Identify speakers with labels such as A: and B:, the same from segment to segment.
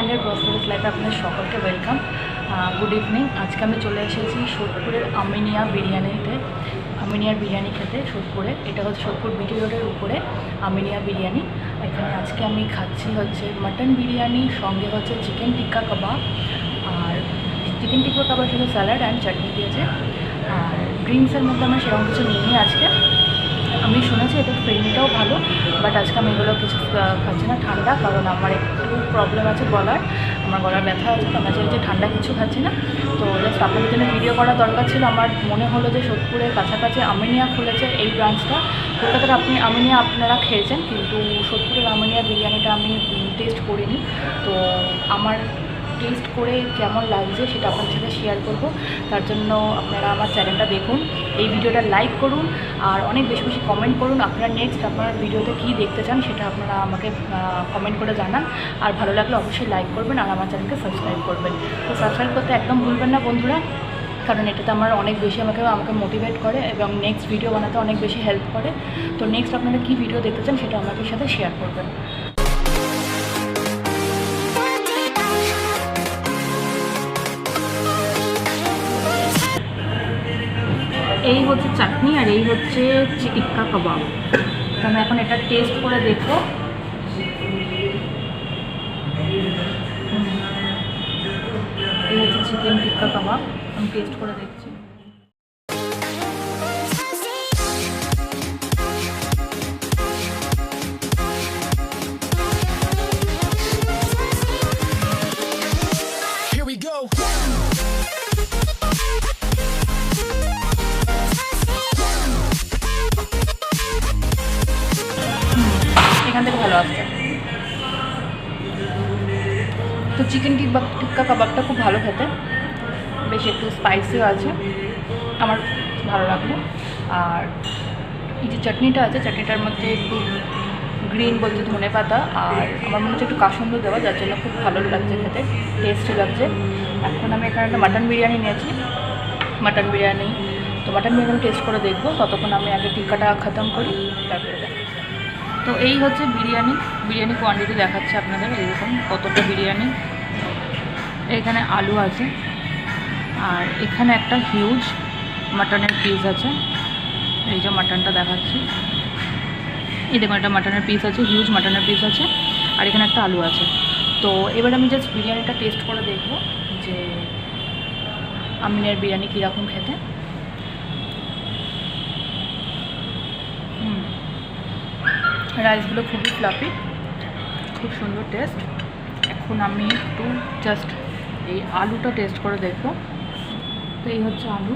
A: মর্নিংয়ের প্রসপেরাস লাইফে আপনাদের সকলকে ওয়েলকাম। Good evening. আজকে আমি চলে এসেছি সোদপুরের আমিনিয়া বিরিয়ানি খেতে। সোদপুরে, এটা হচ্ছে সোদপুর বিটি রোডের উপরে আমিনিয়া বিরিয়ানি। এখানে আজকে আমি খাচ্ছি হচ্ছে মাটন বিরিয়ানি, সঙ্গে হচ্ছে চিকেন টিক্কা কাবাব, আর চিকেন টিক্কা কাবাবের সাথে স্যালাড অ্যান্ড চাটনি দিয়েছে। আর ড্রিঙ্কসের মধ্যে আমরা সেরকম কিছু নিইনি আজকে। আমি শুনেছি এটা ফ্রেন্ডটাও ভালো, বাট আজকে আমি এগুলো কিছু খাচ্ছি না। ঠান্ডা, কারণ আমার একটু প্রবলেম আছে গলার, আমার গলার ব্যথা আছে, তো আমি যে ঠান্ডা কিছু খাচ্ছি না। তো জাস্ট আপনাদের জন্য ভিডিও করা দরকার ছিল। আমার মনে হলো যে সোদপুরের কাছাকাছি আমিনিয়া খুলেছে এই ব্রাঞ্চটা। কলকাতার আমিনিয়া আপনারা খেয়েছেন, কিন্তু সোদপুরের আমিনিয়া বিরিয়ানিটা আমি টেস্ট করিনি। তো আমার টেস্ট করে কেমন লাগছে সেটা আপনাদের সাথে শেয়ার করব। তার জন্য আপনারা আমার চ্যানেলটা দেখুন, এই ভিডিওটা লাইক করুন, আর অনেক বেশি বেশি কমেন্ট করুন। আপনারা নেক্সট আপনার ভিডিওতে কী দেখতে চান সেটা আপনারা আমাকে কমেন্ট করে জানান। আর ভালো লাগলে অবশ্যই লাইক করবেন আর আমার চ্যানেলকে সাবস্ক্রাইব করবেন। তো সাবস্ক্রাইব করতে একদম ভুলবেন না বন্ধুরা, কারণ এটাতে আমার অনেক বেশি আমাকে মোটিভেট করে এবং নেক্সট ভিডিও বানাতে অনেক বেশি হেল্প করে। তো নেক্সট আপনারা কী ভিডিও দেখতে চান সেটা আমাদের সাথে শেয়ার করবেন। এই হচ্ছে চাটনি আর এই হচ্ছে টিক্কা কাবাব। তো আমি এখন এটা টেস্ট করে দেখবো। এই হচ্ছে চিকেন টিক্কা কাবাব, আমি টেস্ট করে দেখছি। এখান থেকে ভালো আসছে। তো চিকেন টিক্কা কাবাবটা খুব ভালো খেতে, বেশ একটু স্পাইসিও আছে, আমার ভালো লাগলো। আর এই যে চাটনিটা আছে, চাটনিটার মধ্যে একটু গ্রিন বলতে ধনে পাতা, আর আমার মনে হচ্ছে একটু কাসুন্দ দেওয়া, যার জন্য খুব ভালো লাগছে খেতে, টেস্টি লাগছে। এখন আমি এখানে একটা মাটন বিরিয়ানি নিয়েছি, মাটন বিরিয়ানি। তো মাটন বিরিয়ানি টেস্ট করে দেখবো, ততক্ষণ আমি আগে টিক্কাটা খতম করি, তারপরে দেখো। তো এই হচ্ছে বিরিয়ানি কোয়ান্টিটি দেখাচ্ছে আপনাদের, এরকম কতটা বিরিয়ানি। এখানে আলু আছে, আর এখানে একটা হিউজ মাটনের পিস আছে। এই যে মাটনটা দেখাচ্ছি, এই দেখুন একটা মাটনের পিস আছে, হিউজ মাটনের পিস আছে, আর এখানে একটা আলু আছে। তো এবার আমি জাস্ট বিরিয়ানিটা টেস্ট করে দেখব যে আমিনের বিরিয়ানি কীরকম খেতে। রাইসগুলো খুবই ফ্লাফি, খুব সুন্দর টেস্ট। এখন আমি একটু জাস্ট এই আলুটা টেস্ট করে দেখব। তো এই হচ্ছে আলু,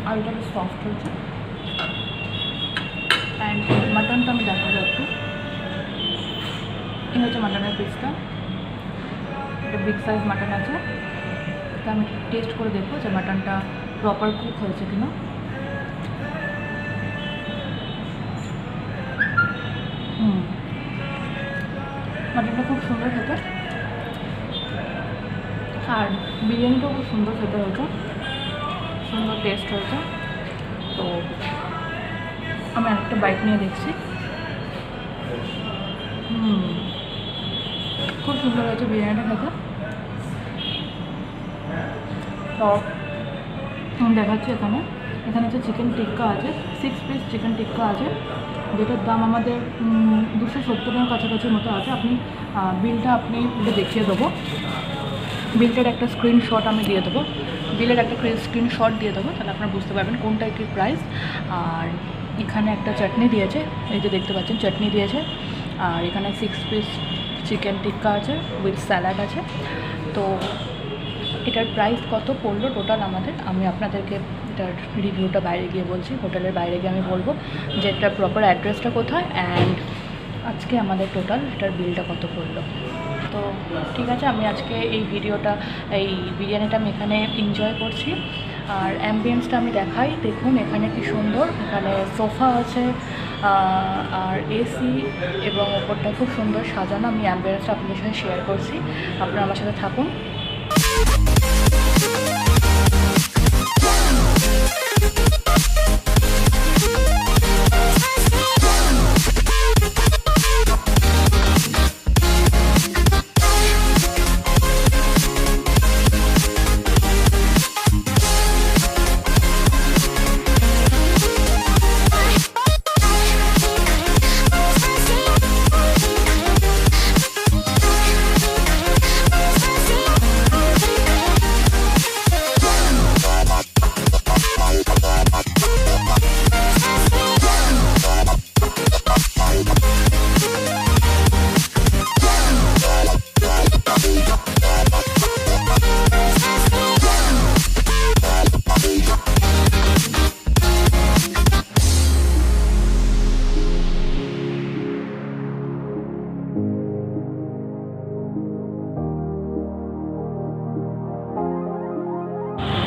A: আলুটা বেশ সফট হয়েছে। অ্যান্ড মাটনটা আমি দেখাবো একটু। এই হচ্ছে মাটনের পিসটা, একটা বিগ সাইজ মাটন আছে। তো আমি টেস্ট করে দেখবো যে মাটনটা প্রপার কুক হয়েছে কিনা। মাটনটা খুব সুন্দর খেতে, আর বিরিয়ানিটাও খুব সুন্দর খেতে হয়েছে, সুন্দর টেস্ট হয়েছে। তো আমি আরেকটা বাইট নিয়ে দেখছি। খুব সুন্দর হয়েছে বিরিয়ানিটা খেতে। তো আমি দেখাচ্ছি এখানে হচ্ছে চিকেন টিক্কা আছে, 6 পিস চিকেন টিক্কা আছে, যেটার দাম আমাদের 270 টাকার কাছাকাছির মতো আছে। বিলটা আপনি দেখিয়ে দেবো, বিলটার একটা স্ক্রিনশট আমি দিয়ে দেবো, বিলের একটা স্ক্রিনশট দিয়ে দেবো, তাহলে আপনারা বুঝতে পারবেন কোনটা একটি প্রাইস। আর এখানে একটা চাটনি দিয়েছে, এই যে দেখতে পাচ্ছেন চাটনি দিয়েছে। আর এখানে 6 পিস চিকেন টিক্কা আছে উইথ স্যালাড আছে। তো এটার প্রাইস কত পড়লো টোটাল আমাদের, আমি আপনাদেরকে এটার রিভিউটা বাইরে গিয়ে বলছি, হোটেলের বাইরে গিয়ে আমি বলবো যে এটার প্রপার অ্যাড্রেসটা কোথায়, অ্যান্ড আজকে আমাদের টোটাল এটার বিলটা কত পড়লো। তো ঠিক আছে, আমি আজকে এই বিরিয়ানিটা আমি এখানে এনজয় করছি। আর অ্যাম্বিয়েন্সটা আমি দেখাই, দেখুন এখানে কি সুন্দর, এখানে সোফা আছে আর এসি, এবং ওপরটা খুব সুন্দর সাজানো। আমি অ্যাম্বিয়েন্সটা আপনাদের সাথে শেয়ার করছি, আপনারা আমার সাথে থাকুন।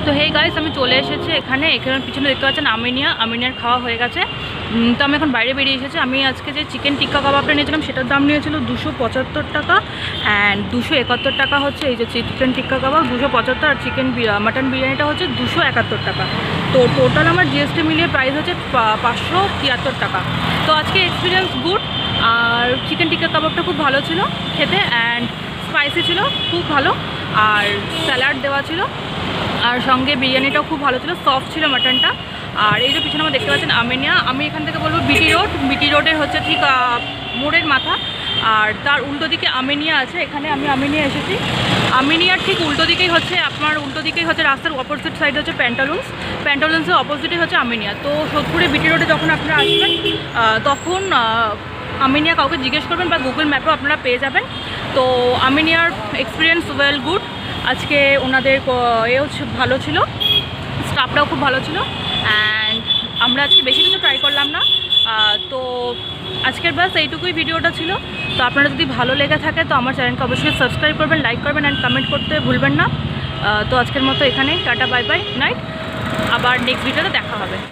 A: তো হেই গাইস, আমি চলে এসেছি এখানে পিছনে দেখতে পাচ্ছেন আমিনিয়ার খাওয়া হয়ে গেছে। তো আমি এখন বাইরে বেরিয়ে এসেছি। আমি আজকে যে চিকেন টিক্কা কাবাবটা নিয়েছিলাম সেটার দাম নিয়েছিল 275 টাকা, অ্যান্ড 271 টাকা হচ্ছে এই যে চিকেন টিক্কা কাবাব 275, আর মাটন বিরিয়ানিটা হচ্ছে 271 টাকা। তো টোটাল আমার জিএসটি মিলিয়ে প্রাইস হচ্ছে 573 টাকা। তো আজকে এক্সপিরিয়েন্স গুড, আর চিকেন টিক্কা কাবাবটা খুব ভালো ছিল খেতে, অ্যান্ড স্পাইসি ছিল খুব ভালো, আর স্যালাড দেওয়া ছিল, আর সঙ্গে বিরিয়ানিটাও খুব ভালো ছিল, সফট ছিল মাটনটা। আর এই যে পিছনে আমরা দেখতে পাচ্ছেন আমিনিয়া, আমি এখান থেকে বলবো বিটি রোডের হচ্ছে ঠিক মোড়ের মাথা, আর তার উল্টো দিকে আমিনিয়া আছে। এখানে আমি আমিনিয়া এসেছি, আমিনিয়ার ঠিক উল্টো দিকেই হচ্ছে রাস্তার অপোজিট সাইডে হচ্ছে প্যান্টালুন্সের অপোজিটে হচ্ছে আমিনিয়া। তো সোদপুরে বিটি রোডে যখন আপনারা আসবেন তখন আমিনিয়া কাউকে জিজ্ঞেস করবেন বা গুগল ম্যাপেও আপনারা পেয়ে যাবেন। তো আমিনিয়ার এক্সপিরিয়েন্স ওয়েল গুড। আজকে ওনাদের এও ভালো ছিল, স্টাফটাও খুব ভালো ছিল, অ্যান্ড আমরা আজকে বেশি কিছু ট্রাই করলাম না। তো আজকের ব্যাস এইটুকুই ভিডিওটা ছিল। তো আপনারা যদি ভালো লেগে থাকে তো আমার চ্যানেলকে অবশ্যই সাবস্ক্রাইব করবেন, লাইক করবেন, অ্যান্ড কমেন্ট করতে ভুলবেন না। তো আজকের মতো এখানেই টাটা, বাই বাই, নাইট। আবার নেক্সট ভিডিওতে দেখা হবে।